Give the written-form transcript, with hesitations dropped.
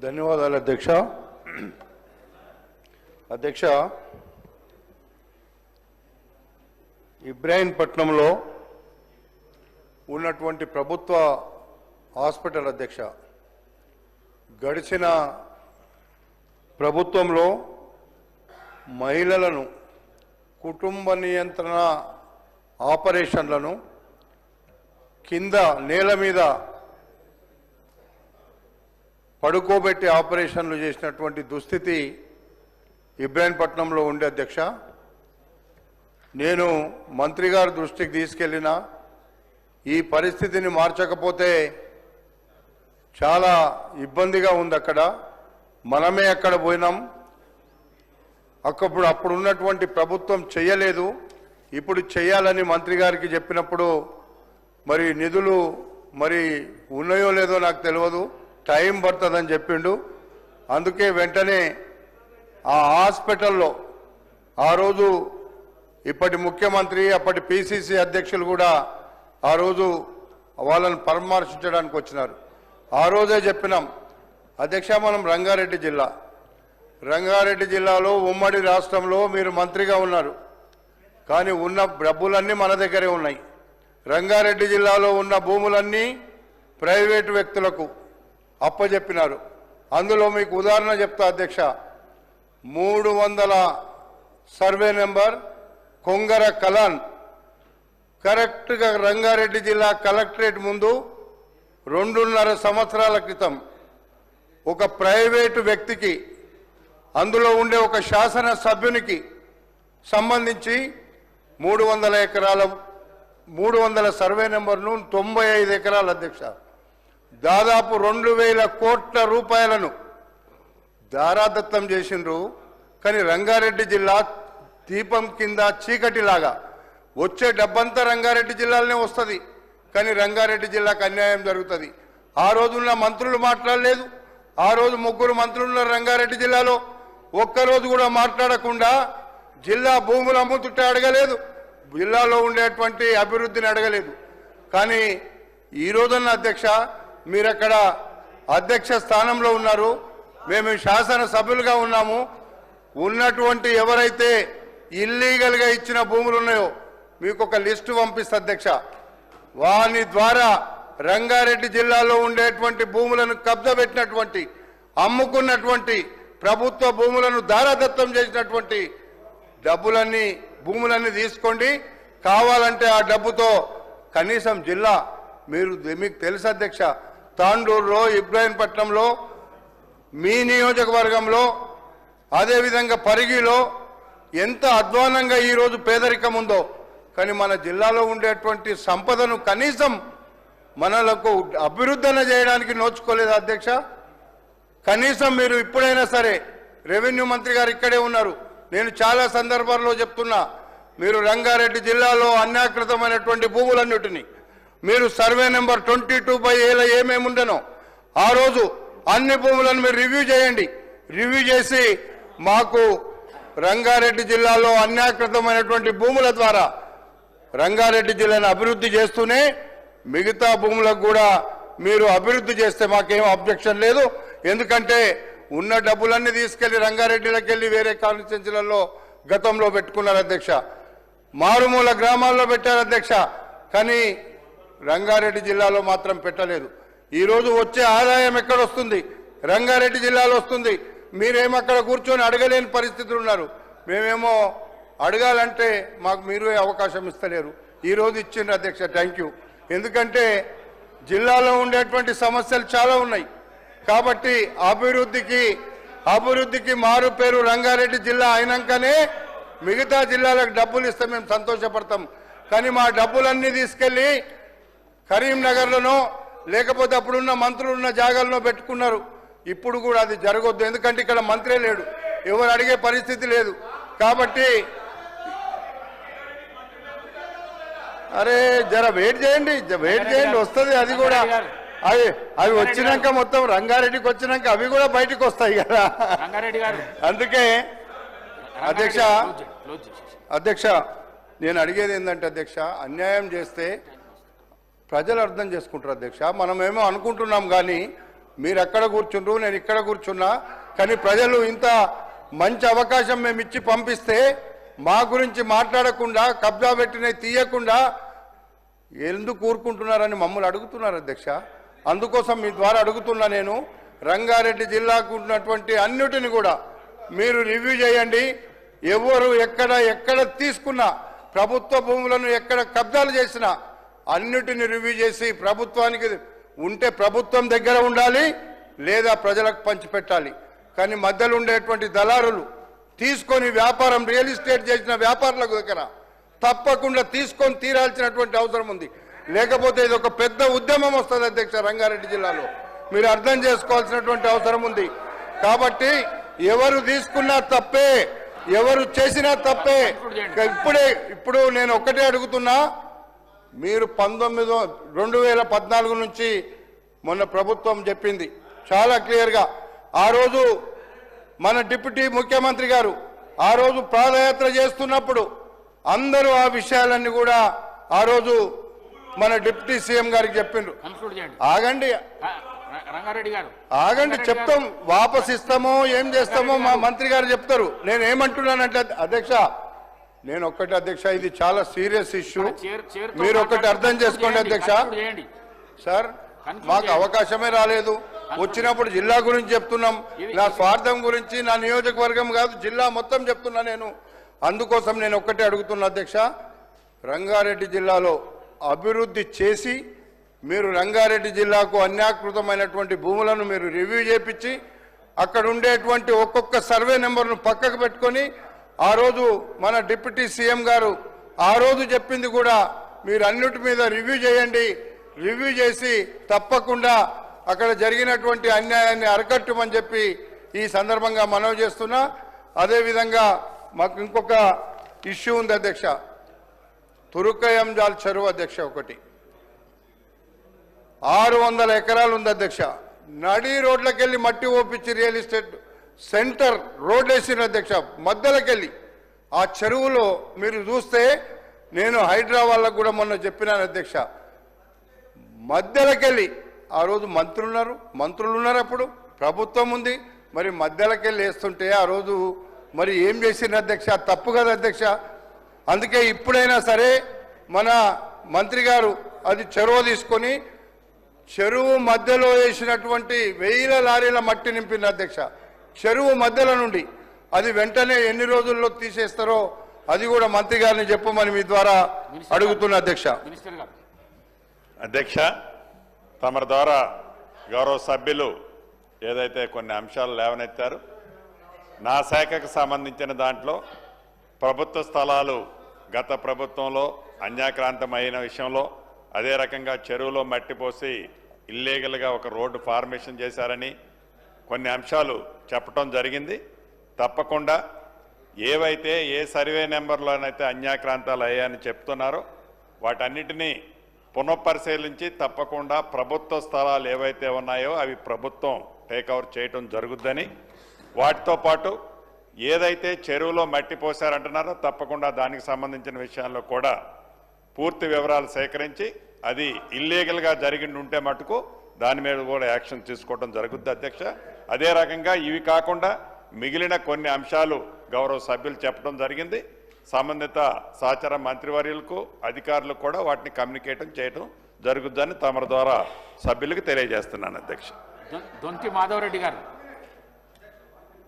ధన్యవాదాలు అధ్యక్ష. అధ్యక్ష, ఇబ్రాహీంపట్నంలో ఉన్నటువంటి ప్రభుత్వ హాస్పిటల్ అధ్యక్ష, గడిచిన ప్రభుత్వంలో మహిళలను కుటుంబ నియంత్రణ ఆపరేషన్లను కింద నేల మీద పడుకోబెట్టి ఆపరేషన్లు చేసినటువంటి దుస్థితి ఇబ్రాహీంపట్నంలో ఉండే అధ్యక్ష. నేను మంత్రి గారి దృష్టికి తీసుకెళ్లిన ఈ పరిస్థితిని మార్చకపోతే చాలా ఇబ్బందిగా ఉంది. అక్కడ మనమే అక్కడ పోయినాం. అప్పుడు ఉన్నటువంటి ప్రభుత్వం చేయలేదు, ఇప్పుడు చేయాలని మంత్రి గారికి చెప్పినప్పుడు మరి నిధులు మరి ఉన్నాయో లేదో నాకు తెలియదు, టైం పడుతుందని చెప్పిండు. అందుకే వెంటనే ఆ హాస్పిటల్లో ఆ రోజు ఇప్పటి ముఖ్యమంత్రి అప్పటి పిసిసి అధ్యక్షులు కూడా ఆ రోజు వాళ్ళని పరామర్శించడానికి వచ్చినారు. ఆ రోజే చెప్పినాం అధ్యక్ష, మనం రంగారెడ్డి జిల్లాలో ఉమ్మడి రాష్ట్రంలో మీరు మంత్రిగా ఉన్నారు, కానీ ఉన్న డబ్బులన్నీ మన దగ్గరే ఉన్నాయి. రంగారెడ్డి జిల్లాలో ఉన్న భూములన్నీ ప్రైవేటు వ్యక్తులకు అప్పజెప్పినారు. అందులో మీకు ఉదాహరణ చెప్తా అధ్యక్ష, 300 సర్వే నెంబర్ కొంగర కలాన్ కరెక్ట్గా రంగారెడ్డి జిల్లా కలెక్టరేట్ ముందు 2.5 సంవత్సరాల క్రితం ఒక ప్రైవేటు వ్యక్తికి, అందులో ఉండే ఒక శాసన సభ్యునికి సంబంధించి 300 సర్వే నెంబర్ను 95 ఎకరాల అధ్యక్ష, దాదాపు 2000 కోట్ల రూపాయలను దారాదత్తం చేసిండ్రు. కానీ రంగారెడ్డి జిల్లా దీపం కింద చీకటిలాగా వచ్చే డబ్బంతా రంగారెడ్డి జిల్లాలోనే వస్తుంది, కానీ రంగారెడ్డి జిల్లాకు అన్యాయం జరుగుతుంది. ఆ రోజున్న మంత్రులు మాట్లాడలేదు. ఆ రోజు 3 మంత్రులు ఉన్నారు రంగారెడ్డి జిల్లాలో, ఒక్కరోజు కూడా మాట్లాడకుండా జిల్లా భూములు అమ్ముతుంటే అడగలేదు, జిల్లాలో ఉండేటువంటి అభివృద్ధిని అడగలేదు. కానీ ఈ రోజున్న అధ్యక్ష, మీరు అక్కడ అధ్యక్ష స్థానంలో ఉన్నారు, మేము శాసన సభ్యులుగా ఉన్నాము. ఉన్నటువంటి ఎవరైతే ఇల్లీగల్గా ఇచ్చిన భూములు ఉన్నాయో మీకు ఒక లిస్టు పంపిస్తా అధ్యక్ష. వాని ద్వారా రంగారెడ్డి జిల్లాలో ఉండేటువంటి భూములను కబ్జా పెట్టినటువంటి, అమ్ముకున్నటువంటి, ప్రభుత్వ భూములను దారాదత్తం చేసినటువంటి భూములన్నీ తీసుకోండి. కావాలంటే ఆ డబ్బుతో కనీసం జిల్లా మీకు తెలుసు అధ్యక్ష, తాండూరులో, ఇబ్రాహీంపట్నంలో, మీ నియోజకవర్గంలో, అదేవిధంగా పరిగిలో ఎంత అధ్వానంగా ఈరోజు పేదరికం ఉందో, కానీ మన జిల్లాలో ఉండేటువంటి సంపదను కనీసం మనలకు అభివృద్ధి చేయడానికి నోచుకోలేదు అధ్యక్ష. కనీసం మీరు ఇప్పుడైనా సరే, రెవెన్యూ మంత్రి గారు ఇక్కడే ఉన్నారు, నేను చాలా సందర్భాల్లో చెప్తున్నా, మీరు రంగారెడ్డి జిల్లాలో అన్యాకృతమైనటువంటి భూములన్నిటినీ మీరు సర్వే నెంబర్ 22/A ఏమేమి ఉండనో ఆ రోజు అన్ని భూములను మీరు రివ్యూ చేయండి. రివ్యూ చేసి మాకు రంగారెడ్డి జిల్లాలో అన్యాకృతమైనటువంటి భూముల ద్వారా రంగారెడ్డి జిల్లాను అభివృద్ధి చేస్తూనే మిగతా భూములకు కూడా మీరు అభివృద్ధి చేస్తే మాకేం అబ్జెక్షన్ లేదు. ఎందుకంటే ఉన్న డబ్బులన్నీ తీసుకెళ్లి రంగారెడ్డిలోకి వెళ్ళి వేరే కాన్స్టిట్యున్సీలలో గతంలో పెట్టుకున్నారు అధ్యక్ష, మారుమూల గ్రామాల్లో పెట్టారు అధ్యక్ష, కానీ రంగారెడ్డి జిల్లాలో మాత్రం పెట్టలేదు. ఈరోజు వచ్చే ఆదాయం ఎక్కడొస్తుంది? రంగారెడ్డి జిల్లాలో వస్తుంది. మీరేమో అక్కడ కూర్చొని అడగలేని పరిస్థితులు ఉన్నారు. మేమేమో అడగాలంటే మాకు మీరు అవకాశం ఇస్తలేరు. ఈరోజు ఇచ్చిండ్రు అధ్యక్ష, థ్యాంక్ యూ. ఎందుకంటే జిల్లాలో ఉండేటువంటి సమస్యలు చాలా ఉన్నాయి. కాబట్టి అభివృద్ధికి మారు పేరు రంగారెడ్డి జిల్లా అయినాకనే మిగతా జిల్లాలకు డబ్బులు ఇస్తే మేము సంతోషపడతాం. కానీ మా డబ్బులన్నీ తీసుకెళ్లి కరీంనగర్లోనో లేకపోతే అప్పుడున్న మంత్రులు ఉన్న జాగాల్లో పెట్టుకున్నారు. ఇప్పుడు కూడా అది జరగొద్దు, ఎందుకంటే ఇక్కడ మంత్రే లేడు, ఎవరు అడిగే పరిస్థితి లేదు. కాబట్టి అరే జర వెయిట్ చేయండి, వస్తుంది అది కూడా. అవి వచ్చినాక మొత్తం రంగారెడ్డికి వచ్చినాక అవి కూడా బయటకు వస్తాయి కదా. అందుకే అధ్యక్ష నేను అడిగేది ఏంటంటే అధ్యక్ష, అన్యాయం చేస్తే ప్రజలు అర్థం చేసుకుంటారు అధ్యక్ష. మనమేమో అనుకుంటున్నాం కానీ మీరు అక్కడ కూర్చుండ్రు, నేను ఇక్కడ కూర్చున్నా. కానీ ప్రజలు ఇంత మంచి అవకాశం మేము ఇచ్చి పంపిస్తే మా గురించి మాట్లాడకుండా, కబ్జా పెట్టినవి తీయకుండా ఎందుకు ఊరుకుంటున్నారని మమ్మల్ని అడుగుతున్నారు అధ్యక్ష. అందుకోసం మీ ద్వారా అడుగుతున్నా, నేను రంగారెడ్డి జిల్లాకు ఉన్నటువంటి అన్నిటిని కూడా మీరు రివ్యూ చేయండి. ఎవరు ఎక్కడ తీసుకున్నా, ప్రభుత్వ భూములను ఎక్కడ కబ్జాలు చేసినా అన్నిటిని రివ్యూ చేసి ప్రభుత్వానికి ఉంటే ప్రభుత్వం దగ్గర ఉండాలి, లేదా ప్రజలకు పంచిపెట్టాలి. కానీ మధ్యలో ఉండేటువంటి దళారులు తీసుకొని వ్యాపారం, రియల్ ఎస్టేట్ చేసిన వ్యాపారులకు దగ్గర తప్పకుండా తీసుకొని తీరాల్సినటువంటి అవసరం ఉంది. లేకపోతే ఇది ఒక పెద్ద ఉద్యమం వస్తుంది అధ్యక్ష రంగారెడ్డి జిల్లాలో. మీరు అర్థం చేసుకోవాల్సినటువంటి అవసరం ఉంది. కాబట్టి ఎవరు తీసుకున్నా తప్పే, ఎవరు చేసినా తప్పే. ఇప్పుడు నేను ఒక్కటే అడుగుతున్నా, మీరు 2014 నుంచి మొన్న ప్రభుత్వం చెప్పింది చాలా క్లియర్గా. ఆ రోజు మన డిప్యూటీ ముఖ్యమంత్రి గారు ఆ రోజు పాదయాత్ర చేస్తున్నప్పుడు అందరూ ఆ విషయాలన్నీ కూడా ఆ రోజు మన డిప్యూటీ సీఎం గారికి చెప్పిండ్రు. ఆగండి రంగారెడ్డి గారు, ఆగండి, చెప్తాం. వాపస్ ఇస్తామో ఏం చేస్తామో మా మంత్రి గారు చెప్తారు. నేను ఏమంటున్నానంటే అధ్యక్ష, నేను ఒక్కటి అధ్యక్ష, ఇది చాలా సీరియస్ ఇష్యూ. మీరు ఒకటి అర్థం చేసుకోండి అధ్యక్ష. సార్, మాకు అవకాశమే రాలేదు. వచ్చినప్పుడు జిల్లా గురించి చెప్తున్నాం. నా స్వార్థం గురించి, నా నియోజకవర్గం కాదు, జిల్లా మొత్తం చెప్తున్నా నేను. అందుకోసం నేను ఒక్కటే అడుగుతున్నా అధ్యక్ష, రంగారెడ్డి జిల్లాలో అభివృద్ధి చేసి మీరు రంగారెడ్డి జిల్లాకు అన్యాకృతమైనటువంటి భూములను మీరు రివ్యూ చేపించి అక్కడ ఉండేటువంటి ఒక్కొక్క సర్వే నెంబర్ను పక్కకు పెట్టుకొని, ఆ రోజు మన డిప్యూటీ సీఎం గారు ఆ రోజు చెప్పింది కూడా మీరు అన్నిటి మీద రివ్యూ చేయండి. రివ్యూ చేసి తప్పకుండా అక్కడ జరిగినటువంటి అన్యాయాన్ని అరికట్టమని చెప్పి ఈ సందర్భంగా మనవి చేస్తున్నా. అదేవిధంగా మాకు ఇంకొక ఇష్యూ ఉంది అధ్యక్ష, తురుకయంజాల్ చెరువు అధ్యక్ష. ఒకటి 600 ఎకరాలు ఉంది అధ్యక్ష. నడి రోడ్లకెళ్ళి మట్టి ఓపించి రియల్ ఎస్టేట్ సెంటర్ రోడ్ వేసిన అధ్యక్ష, మధ్యలోకెళ్ళి ఆ చెరువులో మీరు చూస్తే, నేను హైదరాబాద్లో కూడా మొన్న చెప్పినాను అధ్యక్ష, మధ్యలోకెళ్ళి ఆ రోజు మంత్రులు ఉన్నారు, అప్పుడు ప్రభుత్వం ఉంది, మరి మధ్యలోకెళ్ళి వేస్తుంటే ఆ రోజు మరి ఏం చేసిన అధ్యక్ష? తప్పు కదా అధ్యక్ష. అందుకే ఇప్పుడైనా సరే మన మంత్రి గారు అది చెరువు తీసుకొని చెరువు మధ్యలో వేసినటువంటి 1000 లారీల మట్టి నింపింది అధ్యక్ష. చెరువు మధ్యలో నుండి అది వెంటనే ఎన్ని రోజుల్లో తీసేస్తారో అది కూడా మంత్రి గారిని చెప్పమని మీ ద్వారా అడుగుతున్నా అధ్యక్ష. అధ్యక్ష, తమ ద్వారా గౌరవ సభ్యులు ఏదైతే కొన్ని అంశాలు లేవనెత్తారు, నా శాఖకు సంబంధించిన దాంట్లో ప్రభుత్వ స్థలాలు గత ప్రభుత్వంలో అన్యాక్రాంతమైన విషయంలో, అదే రకంగా చెరువులో మట్టి పోసి ఇల్లీగల్గా ఒక రోడ్డు ఫార్మేషన్ చేశారని కొన్ని అంశాలు చెప్పడం జరిగింది. తప్పకుండా ఏవైతే ఏ సర్వే నెంబర్లోనైతే అన్యాక్రాంతాలు అయ్యాయని చెప్తున్నారో వాటన్నిటినీ పునఃపరిశీలించి తప్పకుండా ప్రభుత్వ స్థలాలు ఏవైతే ఉన్నాయో అవి ప్రభుత్వం టేక్ఓవర్ చేయటం జరుగుద్దని, వాటితో పాటు ఏదైతే చెరువులో మట్టి పోసారంటున్నారో తప్పకుండా దానికి సంబంధించిన విషయాల్లో కూడా పూర్తి వివరాలు సేకరించి అది ఇల్లీగల్గా జరిగి ఉంటే మటుకు దాని మీద కూడా యాక్షన్ తీసుకోవడం జరుగుద్ది అధ్యక్ష. అదే రకంగా ఇవి కాకుండా మిగిలిన కొన్ని అంశాలు గౌరవ సభ్యులు చెప్పడం జరిగింది. సంబంధిత సహచార మంత్రివర్యులకు అధికారులకు కూడా వాటిని కమ్యూనికేట్ చేయడం జరుగుద్దని తమ ద్వారా సభ్యులకు తెలియజేస్తున్నాను అధ్యక్ష. దొంతి మాధవరెడ్డి గారు.